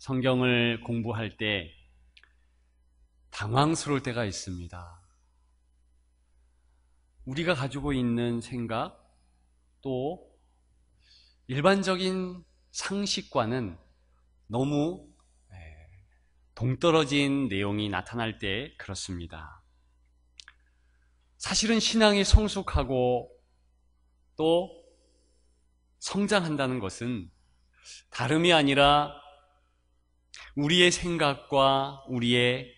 성경을 공부할 때 당황스러울 때가 있습니다. 우리가 가지고 있는 생각, 또 일반적인 상식과는 너무 동떨어진 내용이 나타날 때 그렇습니다. 사실은 신앙이 성숙하고 또 성장한다는 것은 다름이 아니라 우리의 생각과 우리의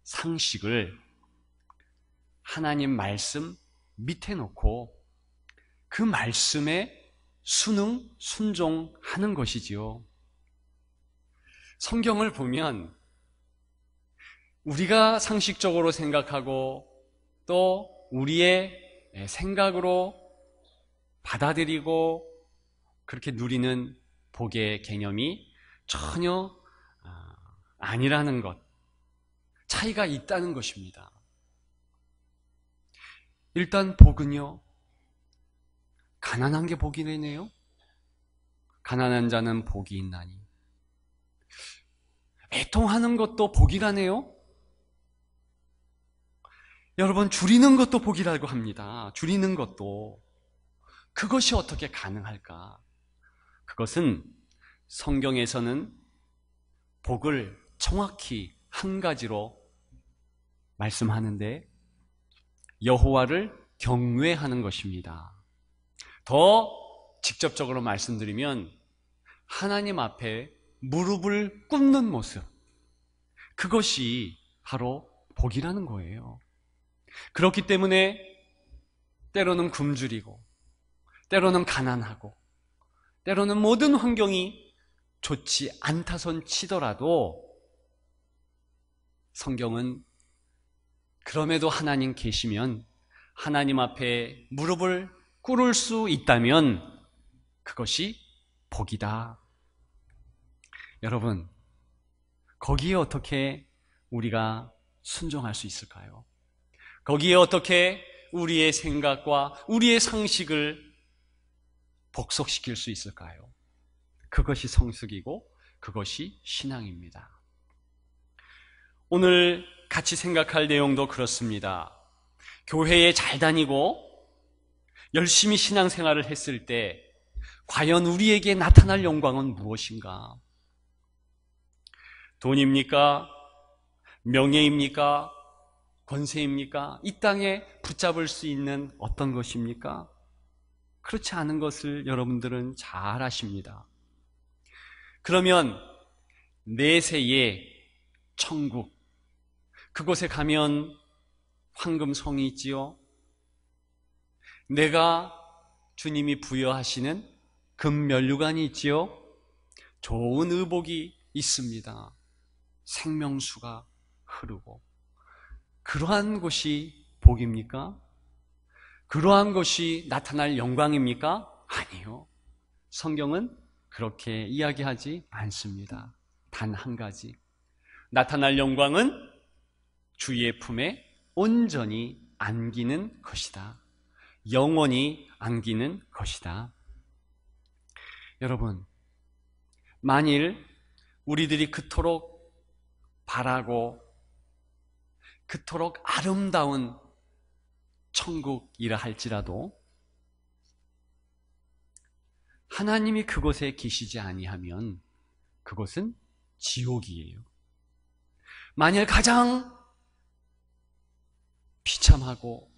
상식을 하나님 말씀 밑에 놓고 그 말씀에 순종하는 것이지요. 성경을 보면 우리가 상식적으로 생각하고 또 우리의 생각으로 받아들이고 그렇게 누리는 복의 개념이 전혀 아니라는 것, 차이가 있다는 것입니다. 일단 복은요, 가난한 게 복이네요. 가난한 자는 복이 있나니. 애통하는 것도 복이라네요. 여러분, 줄이는 것도 복이라고 합니다. 줄이는 것도. 그것이 어떻게 가능할까? 그것은 성경에서는 복을 정확히 한 가지로 말씀하는데 여호와를 경외하는 것입니다. 더 직접적으로 말씀드리면 하나님 앞에 무릎을 꿇는 모습, 그것이 바로 복이라는 거예요. 그렇기 때문에 때로는 굶주리고 때로는 가난하고 때로는 모든 환경이 좋지 않다손 치더라도 성경은 그럼에도 하나님 계시면 하나님 앞에 무릎을 꿇을 수 있다면 그것이 복이다. 여러분, 거기에 어떻게 우리가 순종할 수 있을까요? 거기에 어떻게 우리의 생각과 우리의 상식을 복속시킬 수 있을까요? 그것이 성숙이고 그것이 신앙입니다. 오늘 같이 생각할 내용도 그렇습니다. 교회에 잘 다니고 열심히 신앙생활을 했을 때 과연 우리에게 나타날 영광은 무엇인가? 돈입니까? 명예입니까? 권세입니까? 이 땅에 붙잡을 수 있는 어떤 것입니까? 그렇지 않은 것을 여러분들은 잘 아십니다. 그러면 내세의 천국, 그곳에 가면 황금성이 있지요. 내가 주님이 부여하시는 금면류관이 있지요. 좋은 의복이 있습니다. 생명수가 흐르고. 그러한 곳이 복입니까? 그러한 것이 나타날 영광입니까? 아니요. 성경은 그렇게 이야기하지 않습니다. 단 한 가지. 나타날 영광은 주의 품에 온전히 안기는 것이다. 영원히 안기는 것이다. 여러분, 만일 우리들이 그토록 바라고 그토록 아름다운 천국이라 할지라도 하나님이 그곳에 계시지 아니하면 그곳은 지옥이에요. 만일 가장 비참하고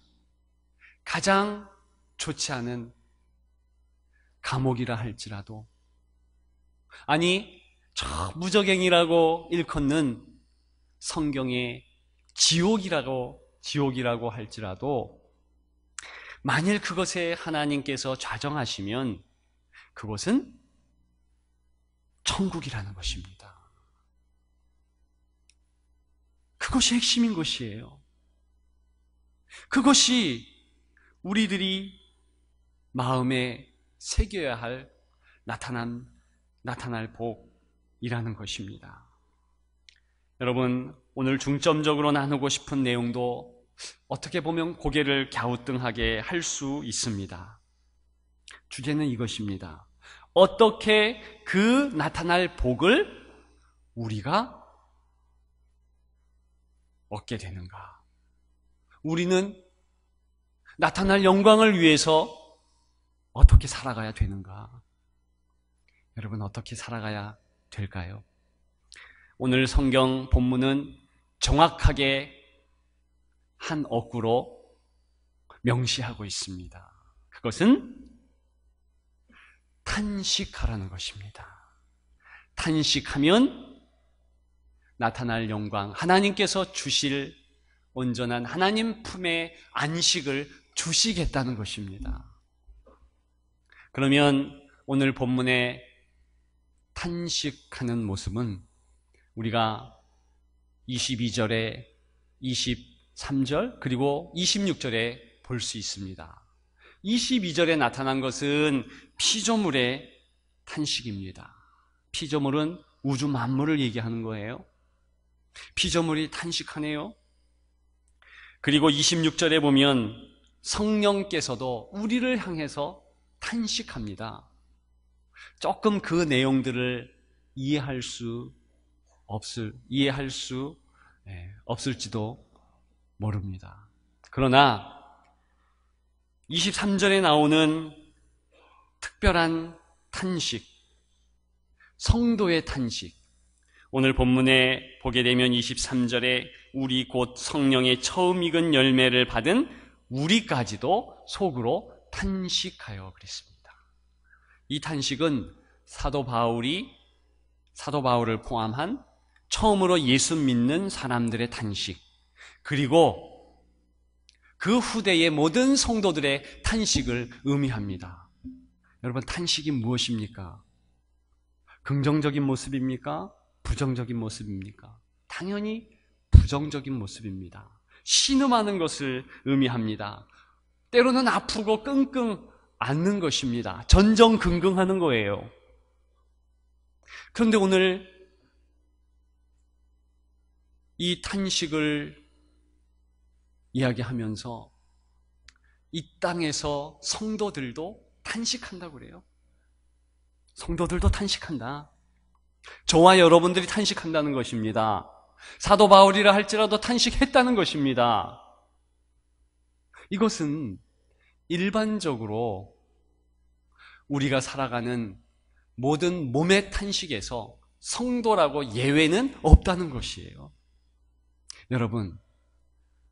가장 좋지 않은 감옥이라 할지라도, 아니 저 무적행이라고 일컫는 성경의 지옥이라고 할지라도 만일 그것에 하나님께서 좌정하시면 그것은 천국이라는 것입니다. 그것이 핵심인 것이에요. 그것이 우리들이 마음에 새겨야 할 나타날 복이라는 것입니다. 여러분, 오늘 중점적으로 나누고 싶은 내용도 어떻게 보면 고개를 갸우뚱하게 할 수 있습니다. 주제는 이것입니다. 어떻게 그 나타날 복을 우리가 얻게 되는가? 우리는 나타날 영광을 위해서 어떻게 살아가야 되는가? 여러분, 어떻게 살아가야 될까요? 오늘 성경 본문은 정확하게 한 어구로 명시하고 있습니다. 그것은 탄식하라는 것입니다. 탄식하면 나타날 영광, 하나님께서 주실 온전한 하나님 품의 안식을 주시겠다는 것입니다. 그러면 오늘 본문의 탄식하는 모습은 우리가 22절에 23절 그리고 26절에 볼 수 있습니다. 22절에 나타난 것은 피조물의 탄식입니다. 피조물은 우주 만물을 얘기하는 거예요. 피조물이 탄식하네요. 그리고 26절에 보면 성령께서도 우리를 향해서 탄식합니다. 조금 그 내용들을 이해할 수 없을지도 모릅니다. 그러나 23절에 나오는 특별한 탄식, 성도의 탄식, 오늘 본문에 보게 되면 23절에 우리 곧 성령의 처음 익은 열매를 받은 우리까지도 속으로 탄식하여 그랬습니다. 이 탄식은 사도 바울을 포함한 처음으로 예수 믿는 사람들의 탄식, 그리고 그 후대의 모든 성도들의 탄식을 의미합니다. 여러분, 탄식이 무엇입니까? 긍정적인 모습입니까? 부정적인 모습입니까? 당연히 부정적인 모습입니다. 신음하는 것을 의미합니다. 때로는 아프고 끙끙 앓는 것입니다. 전전긍긍하는 거예요. 그런데 오늘 이 탄식을 이야기하면서 이 땅에서 성도들도 탄식한다고 그래요. 성도들도 탄식한다. 저와 여러분들이 탄식한다는 것입니다. 사도 바울이라 할지라도 탄식했다는 것입니다. 이것은 일반적으로 우리가 살아가는 모든 몸의 탄식에서 성도라고 예외는 없다는 것이에요. 여러분,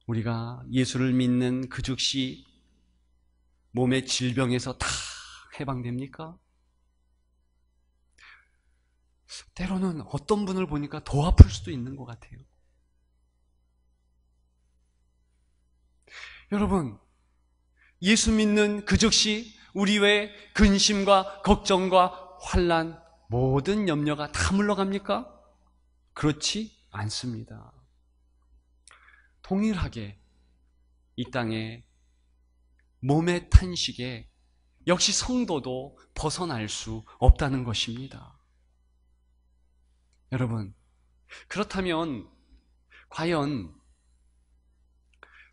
우리가 예수를 믿는 그 즉시 몸의 질병에서 다 해방됩니까? 때로는 어떤 분을 보니까 더 아플 수도 있는 것 같아요. 여러분, 예수 믿는 그 즉시 우리 외 근심과 걱정과 환난, 모든 염려가 다 물러갑니까? 그렇지 않습니다. 동일하게 이 땅에 몸의 탄식에 역시 성도도 벗어날 수 없다는 것입니다. 여러분, 그렇다면 과연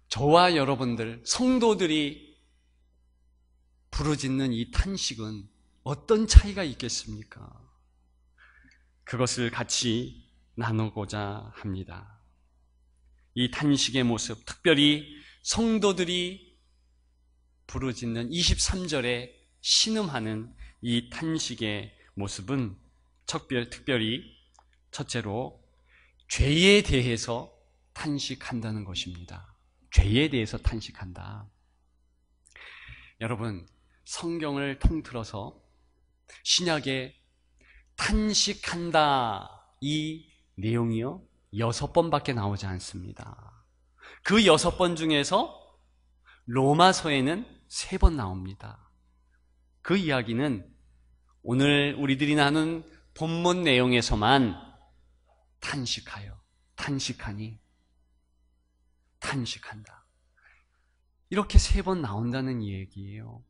저와 여러분들, 성도들이 부르짖는 이 탄식은 어떤 차이가 있겠습니까? 그것을 같이 나누고자 합니다. 이 탄식의 모습, 특별히 성도들이 부르짖는 23절에 신음하는 이 탄식의 모습은 특별히 첫째로 죄에 대해서 탄식한다는 것입니다. 죄에 대해서 탄식한다. 여러분, 성경을 통틀어서 신약에 탄식한다 이 내용이요 6번밖에 나오지 않습니다. 그 6번 중에서 로마서에는 3번 나옵니다. 그 이야기는 오늘 우리들이 나눈 본문 내용에서만 탄식하여, 탄식하니, 탄식한다. 이렇게 3번 나온다는 얘기예요.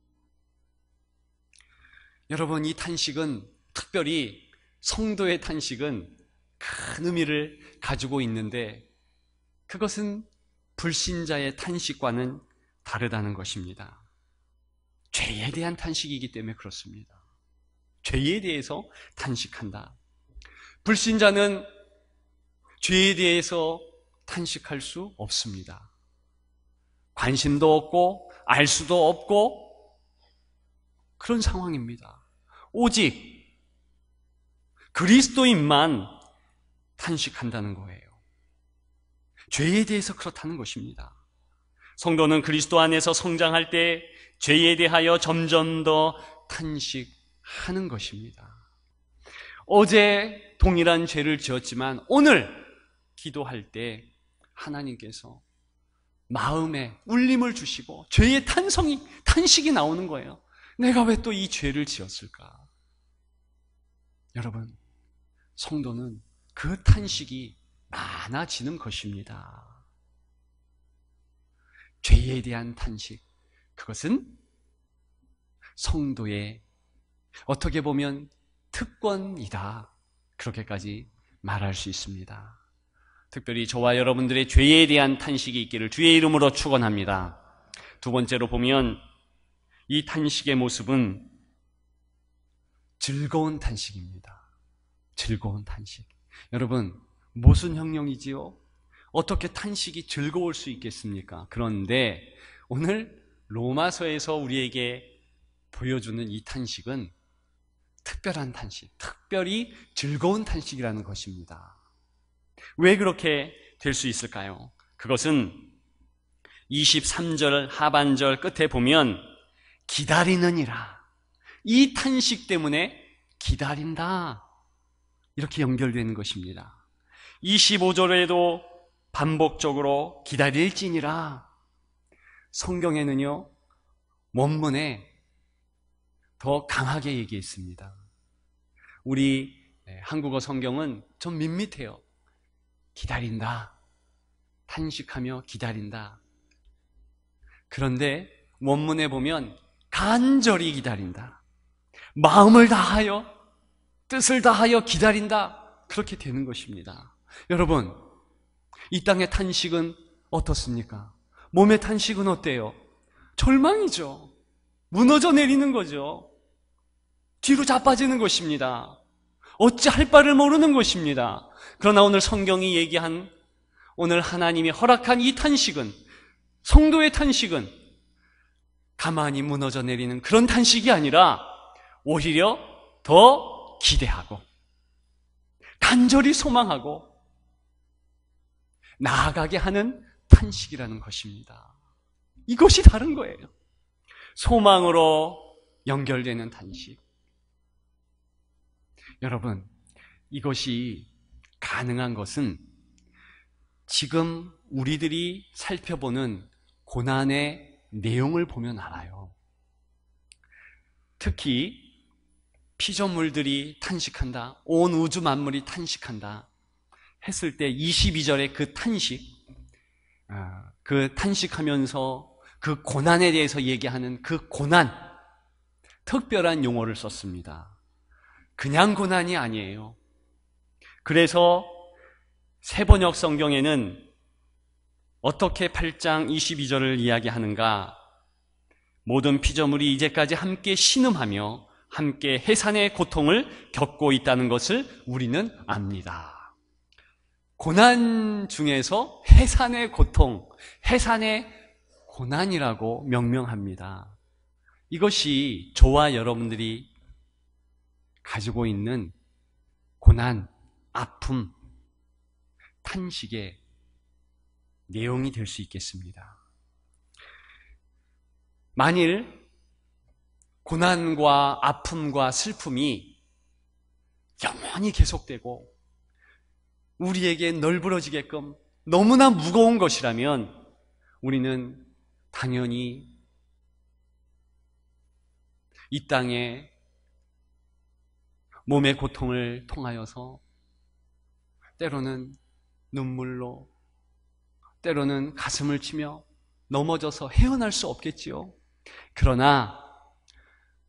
여러분, 이 탄식은 특별히 성도의 탄식은 큰 의미를 가지고 있는데 그것은 불신자의 탄식과는 다르다는 것입니다. 죄에 대한 탄식이기 때문에 그렇습니다. 죄에 대해서 탄식한다. 불신자는 죄에 대해서 탄식할 수 없습니다. 관심도 없고 알 수도 없고 그런 상황입니다. 오직 그리스도인만 탄식한다는 거예요. 죄에 대해서 그렇다는 것입니다. 성도는 그리스도 안에서 성장할 때 죄에 대하여 점점 더 탄식하는 것입니다. 어제 동일한 죄를 지었지만 오늘 기도할 때 하나님께서 마음에 울림을 주시고 죄의 탄식이 나오는 거예요. 내가 왜 또 이 죄를 지었을까? 여러분, 성도는 그 탄식이 많아지는 것입니다. 죄에 대한 탄식, 그것은 성도의 어떻게 보면 특권이다, 그렇게까지 말할 수 있습니다. 특별히 저와 여러분들의 죄에 대한 탄식이 있기를 주의 이름으로 축원합니다. 두 번째로 보면 이 탄식의 모습은 즐거운 탄식입니다. 즐거운 탄식. 여러분, 무슨 형용이지요? 어떻게 탄식이 즐거울 수 있겠습니까? 그런데 오늘 로마서에서 우리에게 보여주는 이 탄식은 특별한 탄식, 특별히 즐거운 탄식이라는 것입니다. 왜 그렇게 될 수 있을까요? 그것은 23절 하반절 끝에 보면 기다리느니라, 이 탄식 때문에 기다린다, 이렇게 연결되는 것입니다. 25절에도 반복적으로 기다릴지니라. 성경에는요, 원문에 더 강하게 얘기했습니다. 우리 한국어 성경은 좀 밋밋해요. 기다린다, 탄식하며 기다린다. 그런데 원문에 보면 간절히 기다린다, 마음을 다하여 뜻을 다하여 기다린다, 그렇게 되는 것입니다. 여러분, 이 땅의 탄식은 어떻습니까? 몸의 탄식은 어때요? 절망이죠. 무너져 내리는 거죠. 뒤로 자빠지는 것입니다. 어찌할 바를 모르는 것입니다. 그러나 오늘 성경이 얘기한, 오늘 하나님이 허락한 이 탄식은, 성도의 탄식은 가만히 무너져 내리는 그런 탄식이 아니라 오히려 더 기대하고 간절히 소망하고 나아가게 하는 탄식이라는 것입니다. 이것이 다른 거예요. 소망으로 연결되는 탄식. 여러분, 이것이 가능한 것은 지금 우리들이 살펴보는 고난의 내용을 보면 알아요. 특히 피조물들이 탄식한다, 온 우주 만물이 탄식한다 했을 때 22절의 그 탄식, 그 탄식하면서 그 고난에 대해서 얘기하는 그 고난, 특별한 용어를 썼습니다. 그냥 고난이 아니에요. 그래서 세번역 성경에는 어떻게 8장 22절을 이야기하는가? 모든 피조물이 이제까지 함께 신음하며 함께 해산의 고통을 겪고 있다는 것을 우리는 압니다. 고난 중에서 해산의 고통, 해산의 고난이라고 명명합니다. 이것이 저와 여러분들이 가지고 있는 고난, 아픔, 탄식의 내용이 될 수 있겠습니다. 만일 고난과 아픔과 슬픔이 영원히 계속되고 우리에게 널브러지게끔 너무나 무거운 것이라면 우리는 당연히 이 땅에 몸의 고통을 통하여서 때로는 눈물로, 때로는 가슴을 치며 넘어져서 헤어날 수 없겠지요. 그러나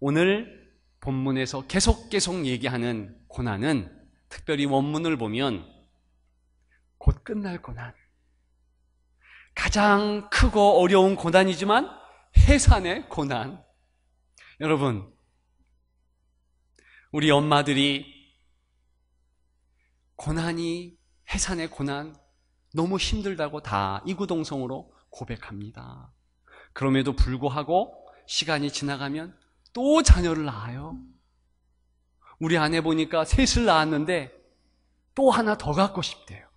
오늘 본문에서 계속 얘기하는 고난은, 특별히 원문을 보면 곧 끝날 고난, 가장 크고 어려운 고난이지만 해산의 고난. 여러분, 우리 엄마들이 고난이, 해산의 고난 너무 힘들다고 다 이구동성으로 고백합니다. 그럼에도 불구하고 시간이 지나가면 또 자녀를 낳아요. 우리 아내 보니까 셋을 낳았는데 또 하나 더 갖고 싶대요.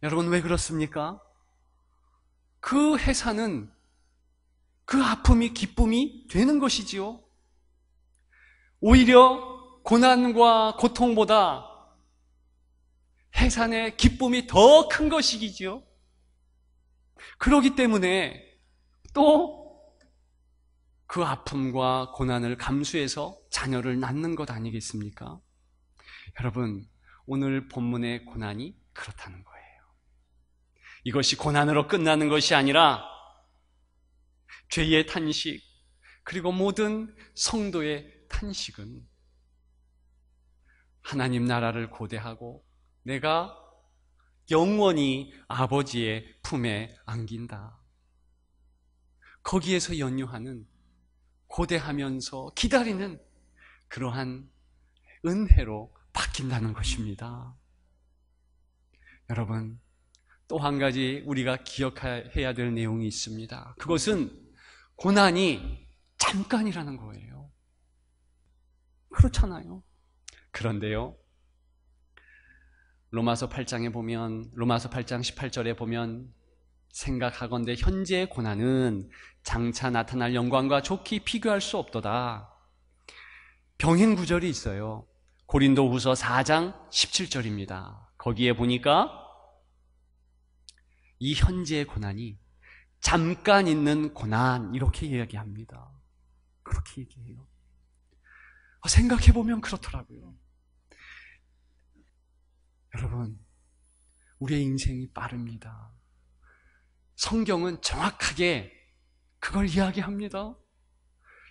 여러분, 왜 그렇습니까? 그 해산은 그 아픔이 기쁨이 되는 것이지요. 오히려 고난과 고통보다 해산의 기쁨이 더 큰 것이지요. 그렇기 때문에 또 그 아픔과 고난을 감수해서 자녀를 낳는 것 아니겠습니까? 여러분, 오늘 본문의 고난이 그렇다는 거예요. 이것이 고난으로 끝나는 것이 아니라 죄의 탄식, 그리고 모든 성도의 탄식은 하나님 나라를 고대하고 내가 영원히 아버지의 품에 안긴다. 거기에서 연유하는, 고대하면서 기다리는 그러한 은혜로 바뀐다는 것입니다. 여러분, 또 한 가지 우리가 기억해야 될 내용이 있습니다. 그것은 고난이 잠깐이라는 거예요. 그렇잖아요. 그런데요, 로마서 8장에 보면, 로마서 8장 18절에 보면 생각하건대 현재의 고난은 장차 나타날 영광과 좋게 비교할 수 없도다. 병행 구절이 있어요. 고린도후서 4장 17절입니다. 거기에 보니까 이 현재의 고난이 잠깐 있는 고난, 이렇게 이야기합니다. 그렇게 얘기해요. 생각해보면 그렇더라고요. 여러분, 우리의 인생이 빠릅니다. 성경은 정확하게 그걸 이야기합니다.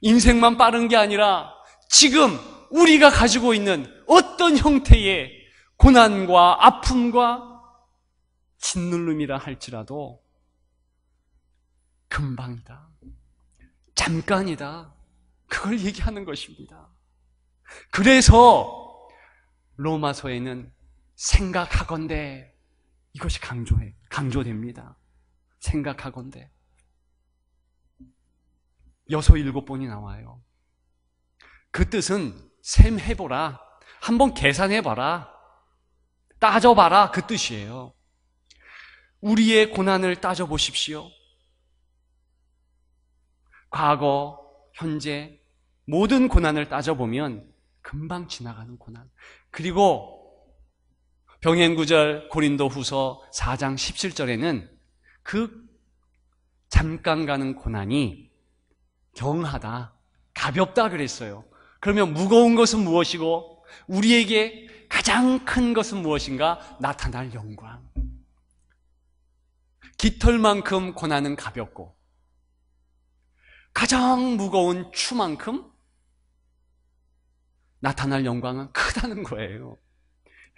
인생만 빠른 게 아니라 지금 우리가 가지고 있는 어떤 형태의 고난과 아픔과 짓누름이라 할지라도 금방이다, 잠깐이다, 그걸 얘기하는 것입니다. 그래서 로마서에는 생각하건대, 이것이 강조됩니다. 생각하건대 6, 7번이 나와요. 그 뜻은 셈해보라, 한번 계산해봐라, 따져봐라, 그 뜻이에요. 우리의 고난을 따져보십시오. 과거, 현재 모든 고난을 따져보면 금방 지나가는 고난, 그리고 병행구절 고린도후서 4장 17절에는 그 잠깐 가는 고난이 경하다, 가볍다 그랬어요. 그러면 무거운 것은 무엇이고 우리에게 가장 큰 것은 무엇인가? 나타날 영광. 깃털만큼 고난은 가볍고 가장 무거운 추만큼 나타날 영광은 크다는 거예요.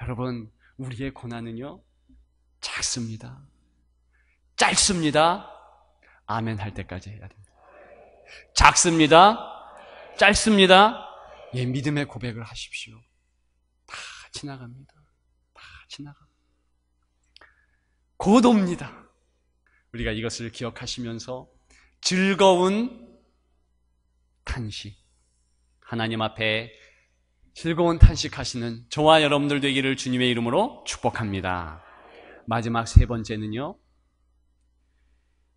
여러분, 우리의 고난은요, 작습니다. 짧습니다. 아멘 할 때까지 해야 됩니다. 작습니다. 짧습니다. 예, 믿음의 고백을 하십시오. 다 지나갑니다. 다 지나가. 곧 옵니다. 우리가 이것을 기억하시면서 즐거운 탄식, 하나님 앞에 즐거운 탄식하시는 저와 여러분들 되기를 주님의 이름으로 축복합니다. 마지막 세 번째는요,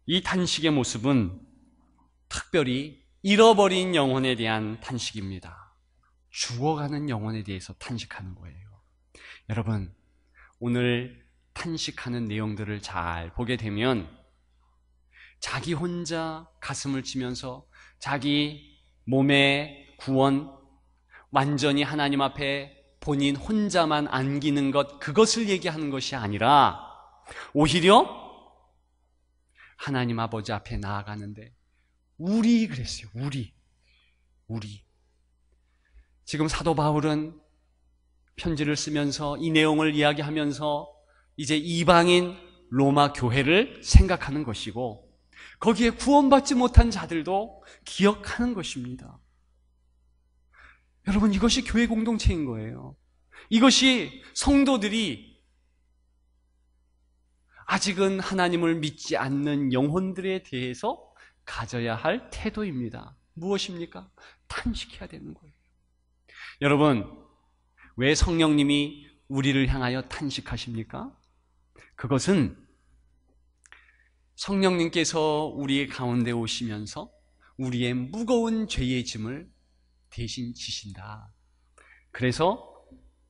이 탄식의 모습은 특별히 잃어버린 영혼에 대한 탄식입니다. 죽어가는 영혼에 대해서 탄식하는 거예요. 여러분, 오늘 탄식하는 내용들을 잘 보게 되면 자기 혼자 가슴을 치면서 자기 몸의 구원, 완전히 하나님 앞에 본인 혼자만 안기는 것, 그것을 얘기하는 것이 아니라 오히려 하나님 아버지 앞에 나아가는데, 우리 그랬어요. 우리. 지금 사도 바울은 편지를 쓰면서 이 내용을 이야기하면서 이제 이방인 로마 교회를 생각하는 것이고, 거기에 구원받지 못한 자들도 기억하는 것입니다. 여러분, 이것이 교회 공동체인 거예요. 이것이 성도들이 아직은 하나님을 믿지 않는 영혼들에 대해서 가져야 할 태도입니다. 무엇입니까? 탄식해야 되는 거예요. 여러분, 왜 성령님이 우리를 향하여 탄식하십니까? 그것은 성령님께서 우리의 가운데 오시면서 우리의 무거운 죄의 짐을 대신 지신다. 그래서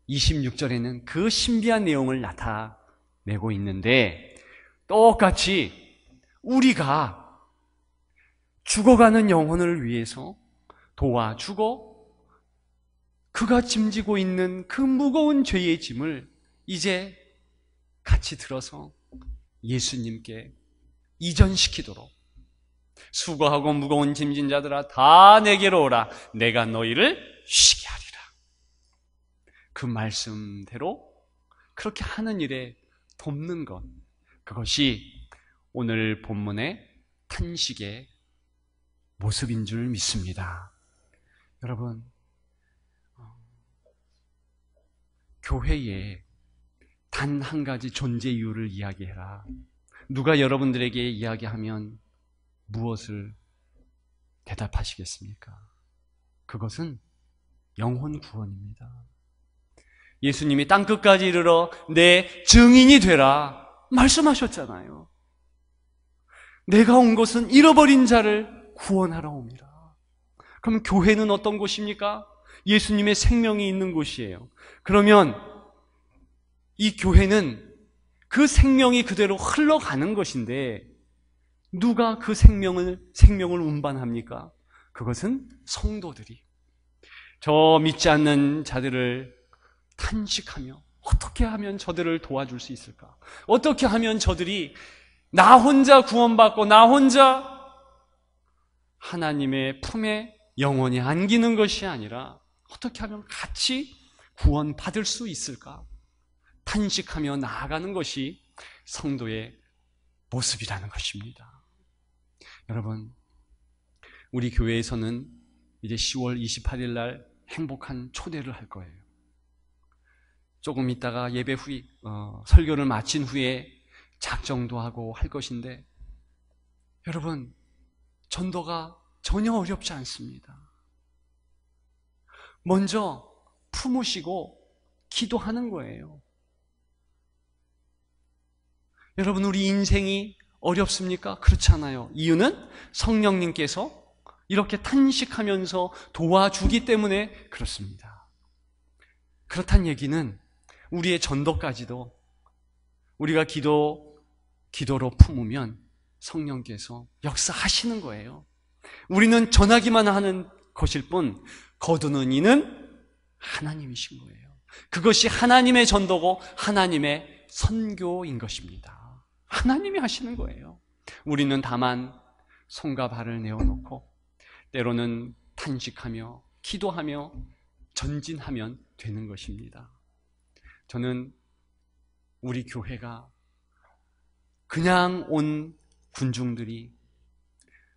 26절에는 그 신비한 내용을 나타내고 있는데, 똑같이 우리가 죽어가는 영혼을 위해서 도와주고 그가 짐지고 있는 그 무거운 죄의 짐을 이제 같이 들어서 예수님께 이전시키도록, 수고하고 무거운 짐진 자들아 다 내게로 오라, 내가 너희를 쉬게 하리라. 그 말씀대로 그렇게 하는 일에 돕는 것, 그것이 오늘 본문의 탄식의 모습인 줄 믿습니다. 여러분, 교회에 단 한 가지 존재 이유를 이야기해라. 누가 여러분들에게 이야기하면 무엇을 대답하시겠습니까? 그것은 영혼 구원입니다. 예수님이 땅끝까지 이르러 내 증인이 되라 말씀하셨잖아요. 내가 온 것은 잃어버린 자를 구원하러 옵니다. 그럼 교회는 어떤 곳입니까? 예수님의 생명이 있는 곳이에요. 그러면 이 교회는 그 생명이 그대로 흘러가는 것인데, 누가 그 생명을 운반합니까? 그것은 성도들이. 저 믿지 않는 자들을 탄식하며 어떻게 하면 저들을 도와줄 수 있을까? 어떻게 하면 저들이 나 혼자 구원받고 나 혼자 하나님의 품에 영원히 안기는 것이 아니라 어떻게 하면 같이 구원받을 수 있을까? 탄식하며 나아가는 것이 성도의 모습이라는 것입니다. 여러분, 우리 교회에서는 이제 10월 28일 날 행복한 초대를 할 거예요. 조금 있다가 예배 후에 설교를 마친 후에 작정도 하고 할 것인데, 여러분, 전도가 전혀 어렵지 않습니다. 먼저 품으시고 기도하는 거예요. 여러분, 우리 인생이 어렵습니까? 그렇지 않아요. 이유는 성령님께서 이렇게 탄식하면서 도와주기 때문에 그렇습니다. 그렇단 얘기는 우리의 전도까지도 우리가 기도로 품으면 성령께서 역사하시는 거예요. 우리는 전하기만 하는 것일 뿐 거두는 이는 하나님이신 거예요. 그것이 하나님의 전도고 하나님의 선교인 것입니다. 하나님이 하시는 거예요. 우리는 다만 손과 발을 내어놓고 때로는 탄식하며 기도하며 전진하면 되는 것입니다. 저는 우리 교회가 그냥 온 군중들이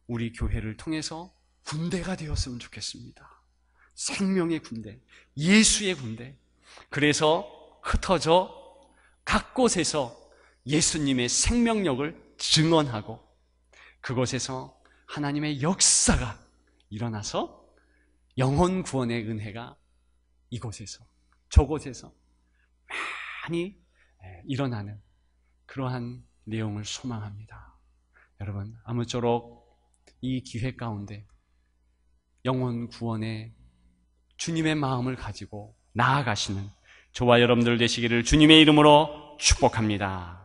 우리 교회를 통해서 군대가 되었으면 좋겠습니다. 생명의 군대, 예수의 군대. 그래서 흩어져 각 곳에서 예수님의 생명력을 증언하고 그곳에서 하나님의 역사가 일어나서 영혼 구원의 은혜가 이곳에서 저곳에서 많이 일어나는 그러한 내용을 소망합니다. 여러분, 아무쪼록 이 기회 가운데 영혼 구원의 주님의 마음을 가지고 나아가시는 저와 여러분들 되시기를 주님의 이름으로 축복합니다.